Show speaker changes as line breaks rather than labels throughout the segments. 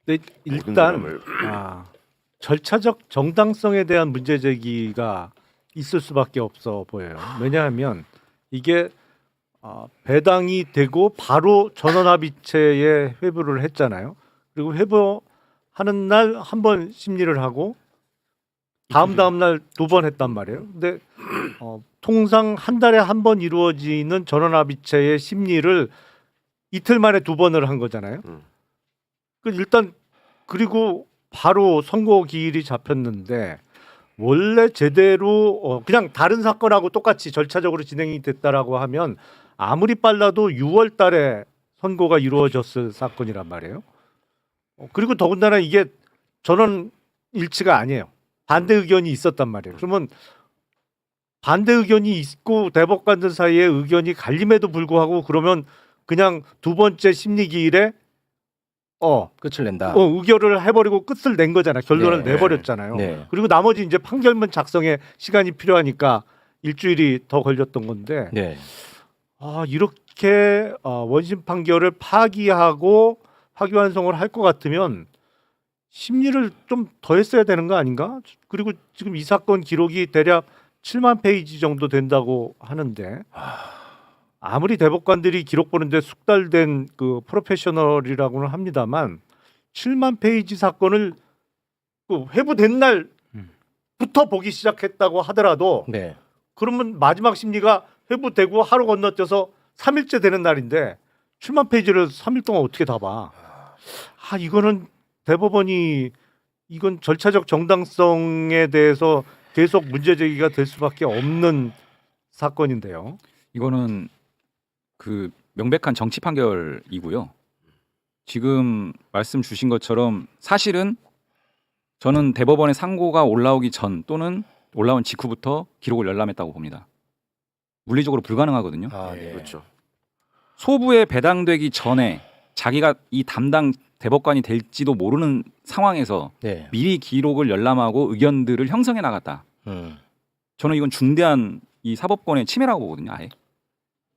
근데 일단 절차적 정당성에 대한 문제 제기가 있을 수밖에 없어 보여요. 왜냐하면 이게 배당이 되고 바로 전원합의체에 회부를 했잖아요. 그리고 회부하는 날 한 번 심리를 하고 다음 날 두 번 했단 말이에요. 근데 통상 한 달에 한 번 이루어지는 전원합의체의 심리를 이틀 만에 두 번을 한 거잖아요. 그 일단 그리고 바로 선고 기일이 잡혔는데 원래 제대로 그냥 다른 사건하고 똑같이 절차적으로 진행이 됐다라고 하면 아무리 빨라도 6월 달에 선고가 이루어졌을 사건이란 말이에요. 그리고 더군다나 이게 전원 일치가 아니에요. 반대 의견이 있었단 말이에요. 그러면 반대 의견이 있고 대법관들 사이에 의견이 갈림에도 불구하고 그러면 그냥 두 번째 심리 기일에
끝을 낸다.
의결을 해버리고 끝을 낸 거잖아. 결론을 내버렸잖아요.
네.
그리고 나머지 이제 판결문 작성에 시간이 필요하니까 일주일이 더 걸렸던 건데
네.
이렇게 원심 판결을 파기하고 파기환송을 할 것 같으면 심리를 좀 더 했어야 되는 거 아닌가? 그리고 지금 이 사건 기록이 대략 7만 페이지 정도 된다고 하는데 아무리 대법관들이 기록 보는데 숙달된 그 프로페셔널이라고는 합니다만 7만 페이지 사건을 그 회부된 날부터 보기 시작했다고 하더라도
네.
그러면 마지막 심리가 회부되고 하루 건너뛰어서 3일째 되는 날인데 7만 페이지를 3일 동안 어떻게 다 봐? 이거는 대법원이 이건 절차적 정당성에 대해서 계속 문제 제기가 될 수밖에 없는 사건인데요.
이거는 그 명백한 정치 판결이고요. 지금 말씀 주신 것처럼 사실은 저는 대법원의 상고가 올라오기 전 또는 올라온 직후부터 기록을 열람했다고 봅니다. 물리적으로 불가능하거든요.
네.
그렇죠.
소부에 배당되기 전에 자기가 이 담당 대법관이 될지도 모르는 상황에서
네.
미리 기록을 열람하고 의견들을 형성해 나갔다. 저는 이건 중대한 이 사법권의 침해라고 보거든요. 아예.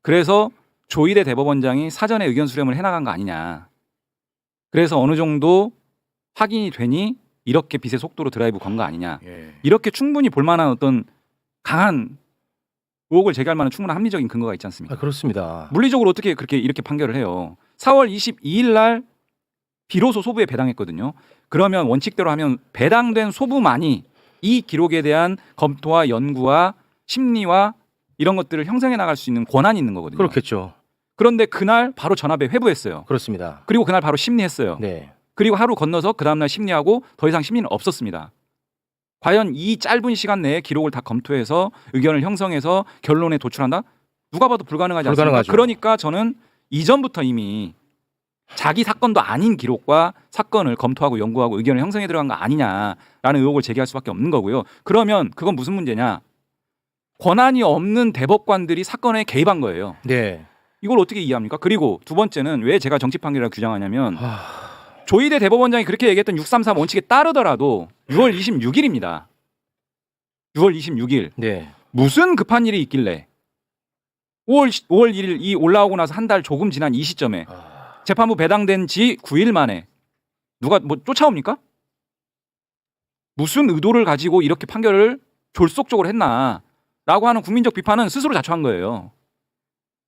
그래서 조희대 대법원장이 사전에 의견 수렴을 해나간 거 아니냐. 그래서 어느 정도 확인이 되니 이렇게 빛의 속도로 드라이브 건 거 아니냐. 이렇게 충분히 볼만한 어떤 강한 의혹을 제기할 만한 충분한 합리적인 근거가 있지 않습니까?
그렇습니다.
물리적으로 어떻게 이렇게 판결을 해요. 4월 22일 날 비로소 소부에 배당했거든요. 그러면 원칙대로 하면 배당된 소부만이 이 기록에 대한 검토와 연구와 심리와 이런 것들을 형성해 나갈 수 있는 권한이 있는 거거든요.
그렇겠죠.
그런데 그날 바로 전압에 회부했어요.
그렇습니다.
그리고 그날 바로 심리했어요.
네.
그리고 하루 건너서 그 다음날 심리하고 더 이상 심리는 없었습니다. 과연 이 짧은 시간 내에 기록을 다 검토해서 의견을 형성해서 결론에 도출한다? 누가 봐도 불가능하지 않습니까?
불가능하죠.
그러니까 저는 이전부터 이미 자기 사건도 아닌 기록과 사건을 검토하고 연구하고 의견을 형성해 들어간 거 아니냐라는 의혹을 제기할 수밖에 없는 거고요. 그러면 그건 무슨 문제냐? 권한이 없는 대법관들이 사건에 개입한 거예요.
네.
이걸 어떻게 이해합니까? 그리고 두 번째는 왜 제가 정치 판결이라고 규정하냐면 조희대 대법원장이 그렇게 얘기했던 633 원칙에 따르더라도 6월 26일입니다. 6월 26일.
네.
무슨 급한 일이 있길래 5월 1일 이 올라오고 나서 한 달 조금 지난 이 시점에 재판부 배당된 지 9일 만에 누가 뭐 쫓아옵니까? 무슨 의도를 가지고 이렇게 판결을 졸속적으로 했나라고 하는 국민적 비판은 스스로 자초한 거예요.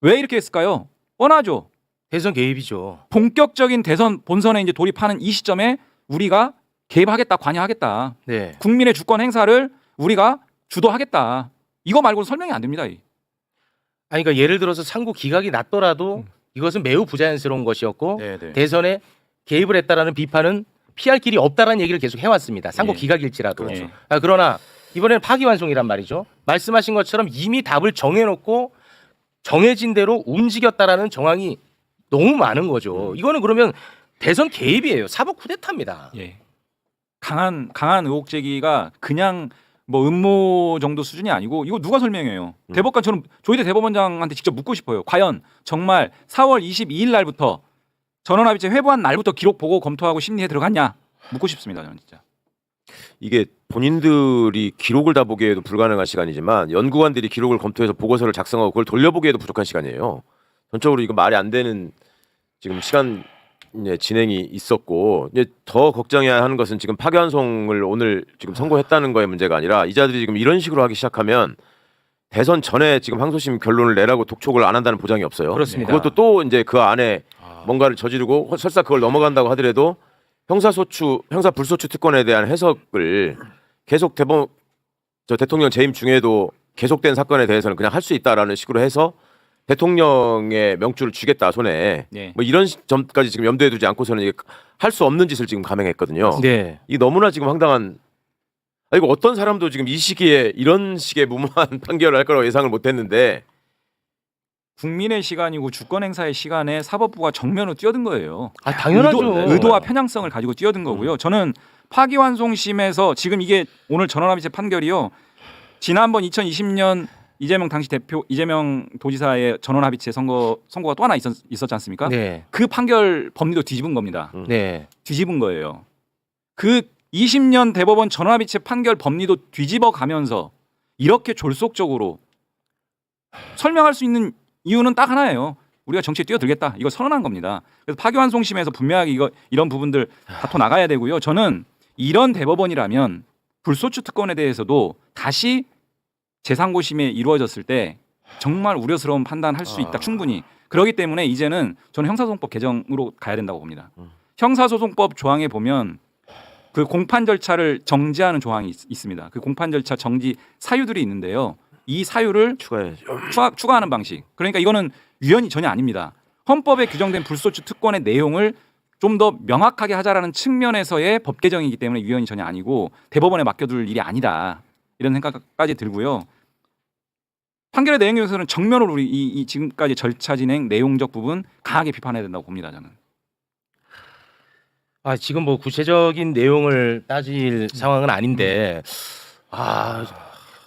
왜 이렇게 했을까요? 뻔하죠.
대선 개입이죠.
본격적인 대선 본선에 이제 돌입하는 이 시점에 우리가 개입하겠다, 관여하겠다.
네.
국민의 주권 행사를 우리가 주도하겠다. 이거 말고는 설명이 안 됩니다.
그러니까 예를 들어서 상고 기각이 났더라도 이것은 매우 부자연스러운 것이었고
네네.
대선에 개입을 했다라는 비판은 피할 길이 없다라는 얘기를 계속 해왔습니다. 상고
예.
기각일지라도.
그렇죠.
그러나 이번에는 파기환송이란 말이죠. 말씀하신 것처럼 이미 답을 정해놓고 정해진 대로 움직였다라는 정황이 너무 많은 거죠. 이거는 그러면 대선 개입이에요. 사법 쿠데타입니다.
예. 강한 의혹 제기가 그냥 뭐 음모 정도 수준이 아니고 이거 누가 설명해요? 대법관 저는 조희대 대법원장한테 직접 묻고 싶어요. 과연 정말 4월 22일 날부터 전원합의체 회부한 날부터 기록 보고 검토하고 심리에 들어갔냐? 묻고 싶습니다. 저는 진짜.
이게 본인들이 기록을 다 보기에도 불가능한 시간이지만 연구관들이 기록을 검토해서 보고서를 작성하고 그걸 돌려보기에도 부족한 시간이에요. 전적으로 이거 말이 안 되는 지금 시간 이제 진행이 있었고 이제 더 걱정해야 하는 것은 지금 파기환송을 오늘 지금 선고했다는 거의 문제가 아니라 이자들이 지금 이런 식으로 하기 시작하면 대선 전에 지금 항소심 결론을 내라고 독촉을 안 한다는 보장이 없어요.
그렇습니다.
그것도 또 이제 그 안에 뭔가를 저지르고 설사 그걸 넘어간다고 하더라도 형사불소추 특권에 대한 해석을 계속 대통령 재임 중에도 계속된 사건에 대해서는 그냥 할 수 있다라는 식으로 해서 대통령의 명주를 쥐겠다 손에
네.
뭐 이런 점까지 지금 염두에 두지 않고서는 할 수 없는 짓을 지금 감행했거든요.
네.
이게 너무나 지금 황당한. 이거 어떤 사람도 지금 이 시기에 이런 식의 무모한 판결을 할 거라고 예상을 못했는데
국민의 시간이고 주권 행사의 시간에 사법부가 정면으로 뛰어든 거예요.
아 당연하죠.
의도와 편향성을 가지고 뛰어든 거고요. 저는 파기환송심에서 지금 이게 오늘 전원합의체 판결이요. 지난번 2020년 이재명 당시 대표 이재명 도지사의 전원합의체 선고가 또 하나 있었지 않습니까?
네.
그 판결 법리도 뒤집은 겁니다.
네.
뒤집은 거예요. 그 20년 대법원 전원합의체 판결 법리도 뒤집어 가면서 이렇게 졸속적으로 설명할 수 있는 이유는 딱 하나예요. 우리가 정치에 뛰어들겠다. 이거 선언한 겁니다. 그래서 파기환송심에서 분명하게 이런 부분들 다퉈 나가야 되고요. 저는 이런 대법원이라면 불소추 특권에 대해서도 다시 재상고심이 이루어졌을 때 정말 우려스러운 판단할 수 있다. 충분히. 그렇기 때문에 이제는 저는 형사소송법 개정으로 가야 된다고 봅니다. 형사소송법 조항에 보면 그 공판 절차를 정지하는 조항이 있습니다. 그 공판 절차 정지 사유들이 있는데요. 이 사유를 추가하는 방식. 그러니까 이거는 위헌이 전혀 아닙니다. 헌법에 규정된 불소추 특권의 내용을 좀 더 명확하게 하자라는 측면에서의 법 개정이기 때문에 위헌이 전혀 아니고 대법원에 맡겨둘 일이 아니다. 이런 생각까지 들고요. 판결의 내용에서는 정면으로 우리 이 지금까지 절차 진행 내용적 부분 강하게 비판해야 된다고 봅니다. 저는.
아 지금 뭐 구체적인 내용을 따질 상황은 아닌데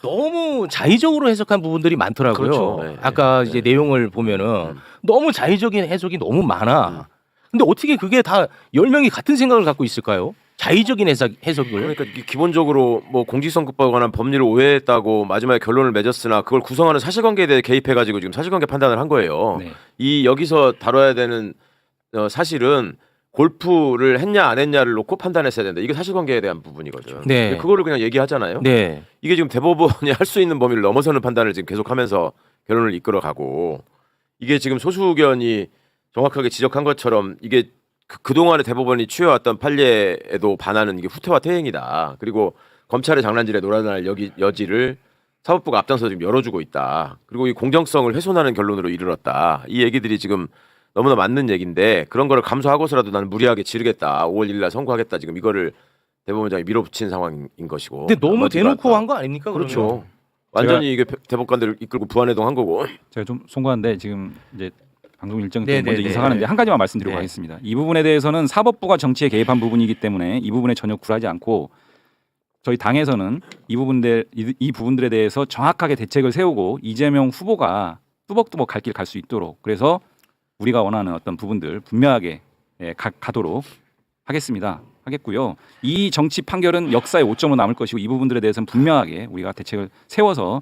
너무 자의적으로 해석한 부분들이 많더라고요.
그렇죠. 네,
아까
네.
이제 내용을 보면은 너무 자의적인 해석이 너무 많아. 근데 어떻게 그게 다 10명이 같은 생각을 갖고 있을까요? 자의적인 해석을.
그러니까 이게 기본적으로 뭐 공직선거법에 관한 법리를 오해했다고 마지막에 결론을 맺었으나 그걸 구성하는 사실관계에 대해 개입해가지고 지금 사실관계 판단을 한 거예요.
네.
이 여기서 다뤄야 되는 사실은 골프를 했냐 안 했냐를 놓고 판단했어야 된다. 이게 사실관계에 대한 부분이거든.
네.
근데 그거를 그냥 얘기하잖아요.
네.
이게 지금 대법원이 할 수 있는 범위를 넘어서는 판단을 지금 계속하면서 결론을 이끌어가고 이게 지금 소수 의견이 정확하게 지적한 것처럼 이게 그동안에 대법원이 취해왔던 판례에도 반하는 이게 후퇴와 퇴행이다. 그리고 검찰의 장난질에 놀아날 여지를 사법부가 앞장서 지금 열어주고 있다. 그리고 이 공정성을 훼손하는 결론으로 이르렀다. 이 얘기들이 지금 너무나 맞는 얘기인데 그런 거를 감수하고서라도 나는 무리하게 지르겠다. 5월 1일 날 선고하겠다. 지금 이거를 대법원장이 밀어붙인 상황인 것이고.
근데 너무
한마디로
대놓고
한다.
한 거 아닙니까?
그렇죠.
그러면?
완전히 이게 대법관들을 이끌고 부안해동한 거고.
제가 좀 송구한데 지금 이제 방송 일정
네,
때문에 먼저
네,
인사하는데
네.
한 가지만 말씀드리고
네.
가겠습니다. 이 부분에 대해서는 사법부가 정치에 개입한 부분이기 때문에 이 부분에 전혀 굴하지 않고 저희 당에서는 이 부분들에 대해서 정확하게 대책을 세우고 이재명 후보가 뚜벅뚜벅 갈 길 갈 수 있도록 그래서 우리가 원하는 어떤 부분들 분명하게 가도록 하겠고요. 이 정치 판결은 역사의 오점으로 남을 것이고 이 부분들에 대해서는 분명하게 우리가 대책을 세워서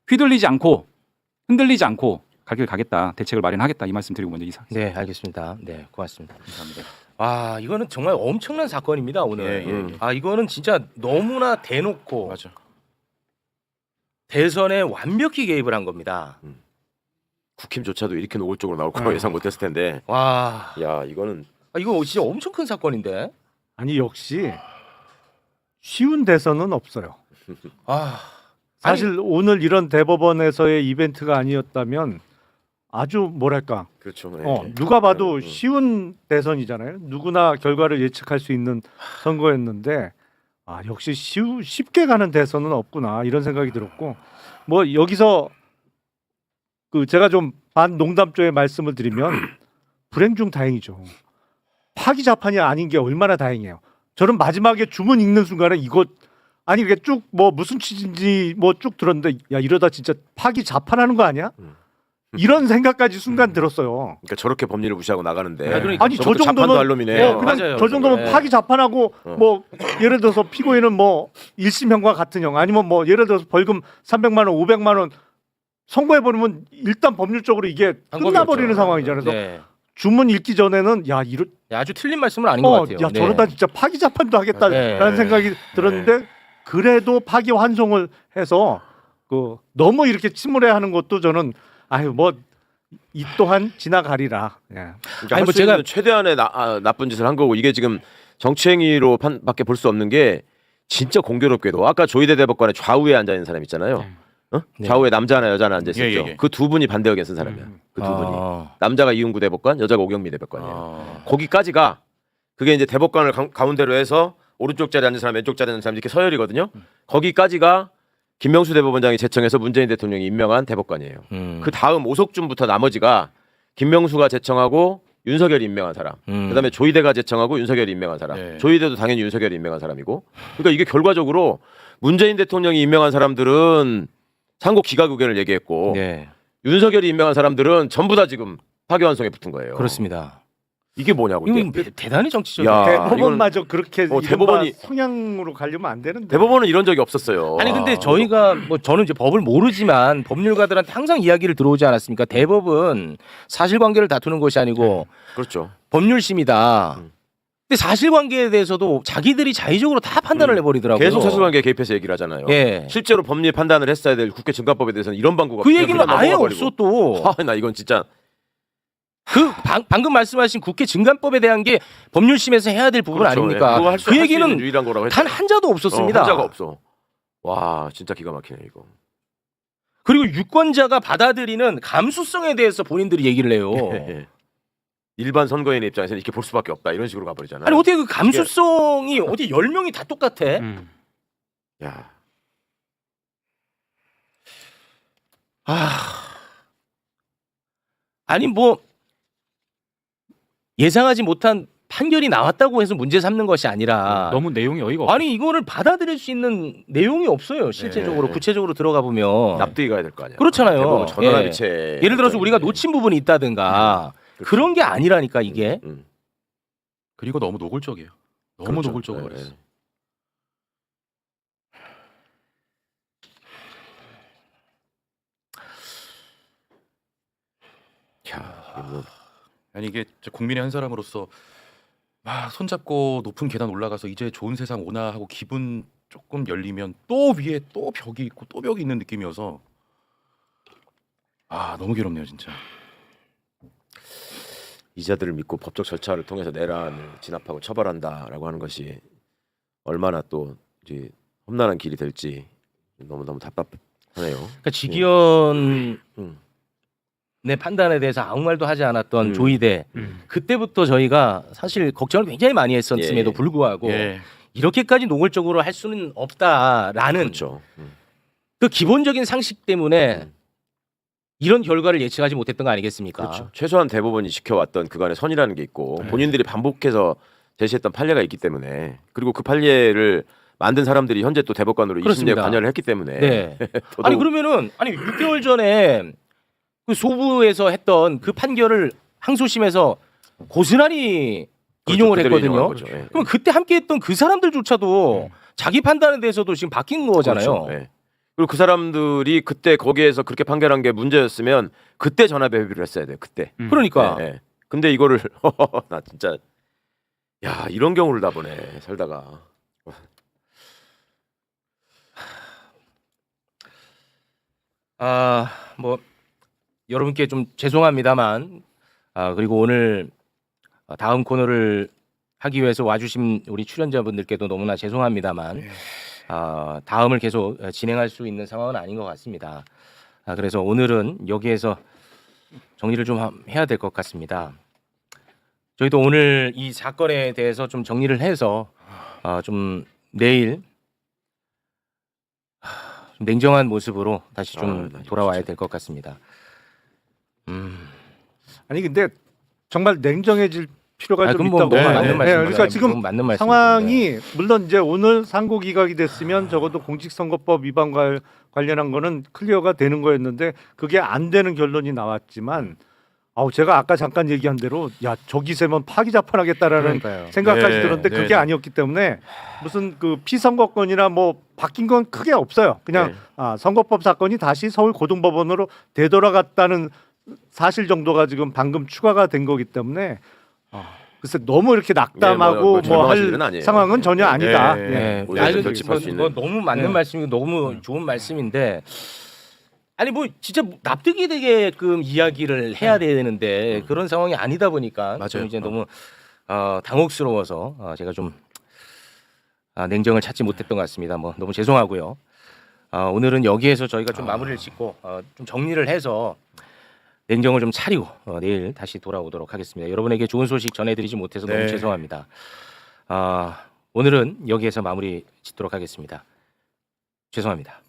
휘둘리지 않고 흔들리지 않고 갈 길 가겠다. 대책을 마련하겠다. 이 말씀 드리고 먼저 이사하겠습니다.
네, 알겠습니다. 네, 고맙습니다.
감사합니다.
아, 이거는 정말 엄청난 사건입니다, 오늘.
예, 예.
아, 이거는 진짜 너무나 대놓고
맞아.
대선에 완벽히 개입을 한 겁니다.
국힘조차도 이렇게 노골적으로 나올 거라고 예상 못했을 텐데.
와,
야 이거는
이거 진짜 엄청 큰 사건인데.
아니 역시 쉬운 대선은 없어요.
아,
사실 오늘 이런 대법원에서의 이벤트가 아니었다면 아주 뭐랄까
그렇죠. 네.
누가 봐도 쉬운 대선이잖아요. 누구나 결과를 예측할 수 있는 선거였는데 역시 쉽게 가는 대선은 없구나 이런 생각이 들었고 뭐 여기서 제가 좀 반농담조의 말씀을 드리면 불행 중 다행이죠. 파기자판이 아닌 게 얼마나 다행이에요. 저는 마지막에 주문 읽는 순간에 이거 아니 이게 쭉 뭐 무슨 취지인지 뭐 쭉 들었는데 야 이러다 진짜 파기자판하는 거 아니야? 이런 생각까지 순간 들었어요.
그러니까 저렇게 법리를 무시하고 나가는데.
그러니까.
아니 저
저것도 자판도
정도면
할 놈이네.
그냥
맞아요.
저 정도면
네.
파기자판하고 뭐 예를 들어서 피고인은 뭐 1심형과 같은 형 아니면 뭐 예를 들어서 벌금 300만 원, 500만 원 선고해 버리면 일단 법률적으로 이게 끝나버리는 상황이잖아요. 그래서
네.
주문 읽기 전에는 야 이런
아주 틀린 말씀은 아닌 것 같아요.
야 저러다 진짜 파기 재판도 하겠다라는
네.
생각이 들었는데 그래도 파기 환송을 해서 그 너무 이렇게 침울해하는 것도 저는 아유 뭐 이 또한 지나가리라. 예.
그러니까
아니, 뭐
할수 있는 최대한의 나쁜 짓을 한 거고 이게 지금 정치행위로 밖에 볼 수 없는 게 진짜 공교롭게도 아까 조희대 대법관의 좌우에 앉아 있는 사람 있잖아요. 어?
네.
좌우에 남자나 여자나 앉아 있었죠.
예, 예.
그 두 분이 반대 의견 쓴 사람이야. 그 두 분이 남자가 이은구 대법관, 여자가 오경미 대법관이에요. 거기까지가 그게 이제 대법관을 가운데로 해서 오른쪽 자리에 앉은 사람, 왼쪽 자리에 앉은 사람 이렇게 서열이거든요. 거기까지가 김명수 대법원장이 제청해서 문재인 대통령이 임명한 대법관이에요. 그 다음 오석준부터 나머지가 김명수가 제청하고 윤석열이 임명한 사람. 그다음에 조희대가 제청하고 윤석열이 임명한 사람.
네.
조희대도 당연히 윤석열이 임명한 사람이고. 그러니까 이게 결과적으로 문재인 대통령이 임명한 사람들은 상고 기각 의견을 얘기했고
네.
윤석열이 임명한 사람들은 전부 다 지금 파기환송에 붙은 거예요.
그렇습니다.
이게 뭐냐고.
이건
이게.
대단히 정치적이에요.
야,
대법원마저 그렇게
대법원이-
성향으로 가려면 안 되는데.
대법원은 이런 적이 없었어요.
아니 근데 저희가 뭐 저는 이제 법을 모르지만 법률가들한테 항상 이야기를 들어오지 않았습니까? 대법은 사실관계를 다투는 것이 아니고
그렇죠.
법률심이다. 근데 사실관계에 대해서도 자기들이 자의적으로 다 판단을 해버리더라고요.
계속 사실관계에 개입해서 얘기를 하잖아요.
예.
실제로 법리 판단을 했어야 될 국회 증가법에 대해서는 이런 방구가
그 얘기는
그냥
아예
넘어가버리고.
없어 또.
아, 나 이건 진짜
방금 말씀하신 국회 증감법에 대한 게 법률심에서 해야 될 부분
그렇죠.
아닙니까?
예. 그거 할 수-
그
할수 있는
얘기는
유일한 거라고
단 한자도 없었습니다.
한자가 없어. 와, 진짜 기가 막히네 이거.
그리고 유권자가 받아들이는 감수성에 대해서 본인들이 얘기를 해요.
예. 일반 선거인의 입장에서는 이렇게 볼 수밖에 없다 이런 식으로 가버리잖아요.
아니 어떻게 그 감수성이 어디 10명이 다 똑같아?
야,
아니 뭐 예상하지 못한 판결이 나왔다고 해서 문제 삼는 것이 아니라
너무 내용이 어이가 없어.
아니 이거를 받아들일 수 있는 내용이 없어요. 실제적으로
네.
구체적으로 들어가 보면
납득이 가야 될 거 아니야.
그렇잖아요.
대법원
예.
전원합의체.
예를 들어서 우리가 놓친 부분이 있다든가
그렇죠.
그런 게 아니라니까 이게.
그리고 너무 노골적이에요. 너무
그렇죠.
노골적으로
네,
그랬어.
야, 이거 뭐
아니 이게 진짜 국민의 한 사람으로서 막 손잡고 높은 계단 올라가서 이제 좋은 세상 오나 하고 기분 조금 열리면 또 위에 또 벽이 있고 또 벽이 있는 느낌이어서 아 너무 괴롭네요 진짜.
이자들을 믿고 법적 절차를 통해서 내란을 진압하고 처벌한다라고 하는 것이 얼마나 또 이제 험난한 길이 될지 너무 답답하네요.
그러니까 직위원의
음.
판단에 대해서 아무 말도 하지 않았던
음.
조희대 그때부터 저희가 사실 걱정을 굉장히 많이 했었음에도
예.
불구하고
예.
이렇게까지 노골적으로 할 수는 없다라는
그렇죠.
그 기본적인 상식 때문에 이런 결과를 예측하지 못했던 거 아니겠습니까?
그렇죠. 최소한 대법원이 지켜왔던 그간의 선이라는 게 있고 본인들이 반복해서 제시했던 판례가 있기 때문에 그리고 그 판례를 만든 사람들이 현재 또 대법관으로 20년
그렇습니다.
관여를 했기 때문에
네.
더더욱
아니 그러면은 6개월 전에 그 소부에서 했던 그 판결을 항소심에서 고스란히
그렇죠.
인용을
그대로
했거든요.
인용한 거죠. 예.
그럼 그때 함께했던 그 사람들조차도 자기 판단에 대해서도 지금 바뀐 거잖아요.
그렇죠. 예. 그리고 그 사람들이 그때 거기에서 그렇게 판결한 게 문제였으면 그때 전압 회비를 했어야 돼요. 그때.
그러니까
예, 예. 근데 이거를 나 진짜 야 이런 경우를 다 보네 살다가.
뭐 여러분께 좀 죄송합니다만 그리고 오늘 다음 코너를 하기 위해서 와주신 우리 출연자분들께도 너무나 죄송합니다만 다음을 계속 진행할 수 있는 상황은 아닌 것 같습니다. 그래서 오늘은 여기에서 정리를 좀 해야 될 것 같습니다. 저희도 오늘 이 사건에 대해서 좀 정리를 해서 좀 내일 좀 냉정한 모습으로 다시 좀
나
돌아와야
진짜.
될 것 같습니다.
아니 근데 정말 냉정해질 필요가 좀
그건 뭐
있다고
너무
봐요.
맞는
네,
말씀입니다.
그러니까 지금
너무 맞는 말씀입니다.
상황이 물론 이제 오늘 상고 기각이 됐으면 적어도 공직선거법 위반과 관련한 거는 클리어가 되는 거였는데 그게 안 되는 결론이 나왔지만 제가 아까 잠깐 얘기한 대로 야 저기세면 파기자판하겠다라는
그러니까요.
생각까지
네,
들었는데
네,
그게
네.
아니었기 때문에 무슨 그 피선거권이나 뭐 바뀐 건 크게 없어요. 그냥
네.
선거법 사건이 다시 서울 고등법원으로 되돌아갔다는 사실 정도가 지금 방금 추가가 된 거기 때문에 글쎄 너무 이렇게 낙담하고
네,
뭐
절망하실
할
일은 아니에요.
상황은 전혀
네.
아니다.
네.
예.
네.
오히려
아니,
좀 짚을 수 있는.
너무 맞는
네.
말씀이고 너무 좋은 말씀인데 아니 뭐 진짜 납득이 되게끔 이야기를 해야 되는데 그런 상황이 아니다 보니까
맞아요.
좀 이제 너무 당혹스러워서 제가 좀 냉정을 찾지 못했던 것 같습니다. 뭐 너무 죄송하고요. 오늘은 여기에서 저희가 좀 마무리를 짓고 좀 정리를 해서 냉정을 좀 차리고 내일 다시 돌아오도록 하겠습니다. 여러분에게 좋은 소식 전해드리지 못해서 너무
네.
죄송합니다. 오늘은 여기에서 마무리 짓도록 하겠습니다. 죄송합니다.